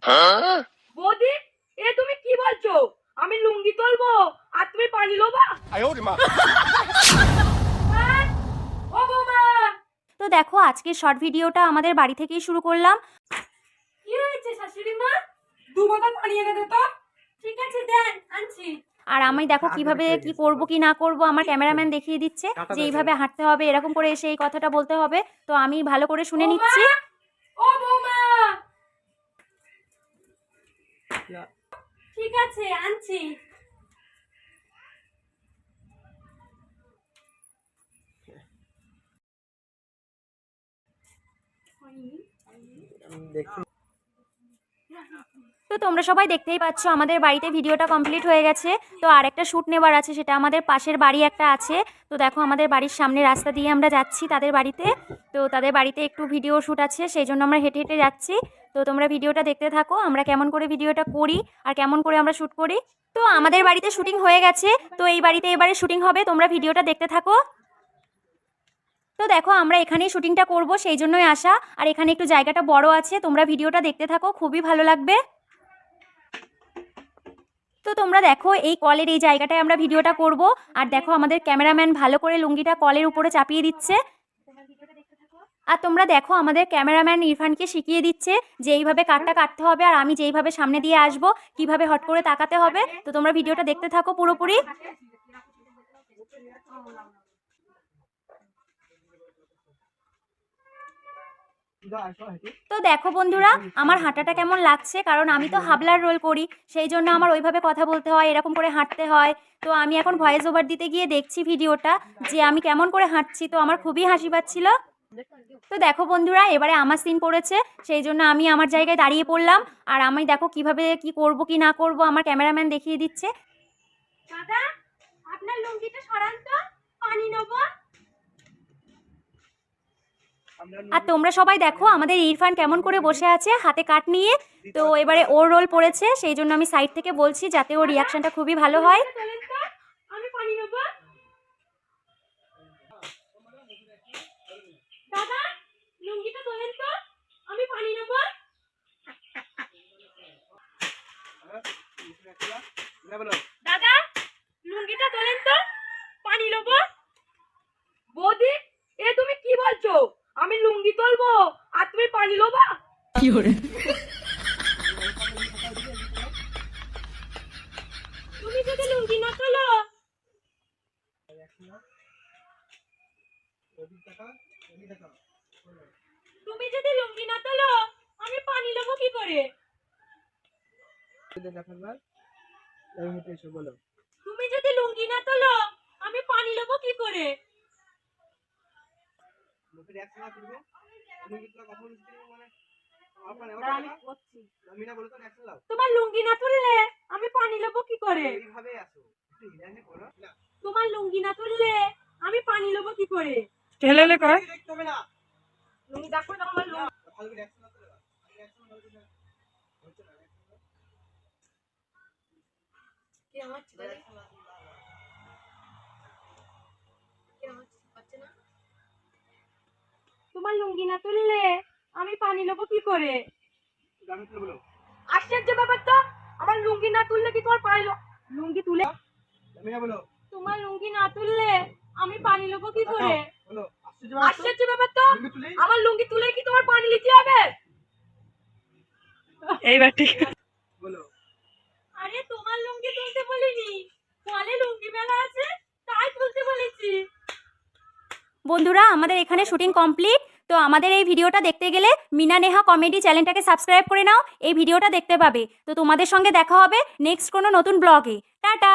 বৌদি, এ তুমি কি বলছো? আমি লুঙ্গি তুলবো আর তুমি পানি লোবা? ও বৌমা, তো দেখো আজকের শর্ট ভিডিওটা আমাদের বাড়ি থেকেই শুরু করলাম। কি হয়েছে শাশুড়ি মা? 2 বোতল পানি এনে দে তো। ঠিক আছে, দেন, আনছি। আর আমি দেখো কিভাবে কি করব কি না করব আমার ক্যামেরাম্যান দেখিয়ে দিচ্ছে যে এইভাবে হাঁটতে হবে, এরকম করে এসে এই কথাটা বলতে হবে। তো আমি ভালো করে শুনে নিচ্ছি। ও বৌমা, ঠিক আছে, আনছি। তো তোমরা সবাই দেখতেই পাচ্ছ আমাদের বাড়িতে ভিডিওটা কমপ্লিট হয়ে গেছে। তো আর একটা শ্যুট নেবার আছে, সেটা আমাদের পাশের বাড়ি একটা আছে। তো দেখো আমাদের বাড়ির সামনে রাস্তা দিয়ে আমরা যাচ্ছি তাদের বাড়িতে। তো তাদের বাড়িতে একটু ভিডিও শ্যুট আছে, সেই জন্য আমরা হেঁটে হেঁটে যাচ্ছি। তো তোমরা ভিডিওটা দেখতে থাকো, আমরা কেমন করে ভিডিওটা করি আর কেমন করে আমরা শ্যুট করি। তো আমাদের বাড়িতে শ্যুটিং হয়ে গেছে, তো এই বাড়িতে এবারে শ্যুটিং হবে, তোমরা ভিডিওটা দেখতে থাকো। তো দেখো আমরা এখানেই শ্যুটিংটা করব, সেই জন্যই আসা। আর এখানে একটু জায়গাটা বড় আছে, তোমরা ভিডিওটা দেখতে থাকো, খুবই ভালো লাগবে। তো তোমরা দেখো এই কলের এই জায়গাটায় আমরা ভিডিওটা করব। আর দেখো আমাদের ক্যামেরাম্যান ভালো করে লুঙ্গিটা কলের উপরে চাপিয়ে দিচ্ছে। আর তোমরা দেখো আমাদের ক্যামেরাম্যান ইরফানকে শিখিয়ে দিচ্ছে যে এইভাবে কাটটা কাটতে হবে, আর আমি যেইভাবে সামনে দিয়ে আসব কিভাবে হট করে তাকাতে হবে। তো তোমরা ভিডিওটা দেখতে থাকো পুরোপুরি। তো দেখো বন্ধুরা আমার হাঁটাটা কেমন লাগছে, কারণ আমি তো হাবলার রোল করি, সেই জন্য আমার ওইভাবে কথা বলতে হয়, এরকম করে হাঁটতে হয়। তো আমি এখন ভয়েস ওভার দিতে গিয়ে দেখছি ভিডিওটা যে আমি কেমন করে হাঁটছি, তো আমার খুবই হাসি পাচ্ছিল। তো দেখো বন্ধুরা এবারে আমার সিন পড়েছে, সেই জন্য আমি আমার জায়গায় দাঁড়িয়ে পড়লাম। আর আমি দেখো কিভাবে কি করব কি না করব আমার ক্যামেরাম্যান দেখিয়ে দিচ্ছে। দাদা, আপনার লুঙ্গিটা সরান তো, পানি নেবো। আর তোমরা সবাই দেখো আমাদের ইরফান কেমন করে বসে আছে হাতে কাট নিয়ে। তো এবারে ওর রোল পড়েছে, সেই জন্য আমি সাইড থেকে বলছি যাতে ওর রিয়াকশনটা খুবই ভালো হয়। আমি পানি নেবো। দাদা, লুঙ্গিটা তোলেন তো, আমি পানি নেবো। দাদা, লুঙ্গিটা তোলেন তো, পানি নেবো। বৌদি, এ তুমি কি বলছো? আমি লুঙ্গি তুলবো আর তুমি পানি লোবা? তুমি যদি লুঙ্গি না তোলো, তুমি যদি লুঙ্গি না তোলো, আমি পানি নেবো কি করে? তুমি যদি লুঙ্গি না তোলো, আমি পানি নেবো কি করে? তোমার লুঙ্গি না তুললে আমি পানি নেবো কি করে? তোমার লুঙ্গি না তুললে আমি পানি নেবো কি করে? ঠেলেলে কয় লুঙ্গি দেখো না আমার লুঙ্গি। কি আমার ছেলে তোমার লুঙ্গি না তুললে আমি পানি নেবো কি করে? আশ্চর্য ব্যাপার তো, আমার লুঙ্গি না তুললে কি তোমার পানি লুঙ্গি তুলে তোমার লুঙ্গি না তুললে আমি পানি নেবো কি করে? আশ্চর্য ব্যাপার তো, আমার লুঙ্গি তুলে কি তোমার পানি নিতে হবে? এইবার ঠিক আরে তোমার লুঙ্গি তুলতে বলিনি, কলে লুঙ্গি মেলা আছে তাই তুলতে বলেছি। বন্ধুরা আমাদের এখানে শুটিং কমপ্লিট। তো আমাদের এই ভিডিওটা দেখতে গেলে মিনা নেহা কমেডি চ্যানেলটাকে সাবস্ক্রাইব করে নাও, এই ভিডিওটা দেখতে পাবে। তো তোমাদের সঙ্গে দেখা হবে নেক্সট কোনো নতুন ব্লগে। টাটা।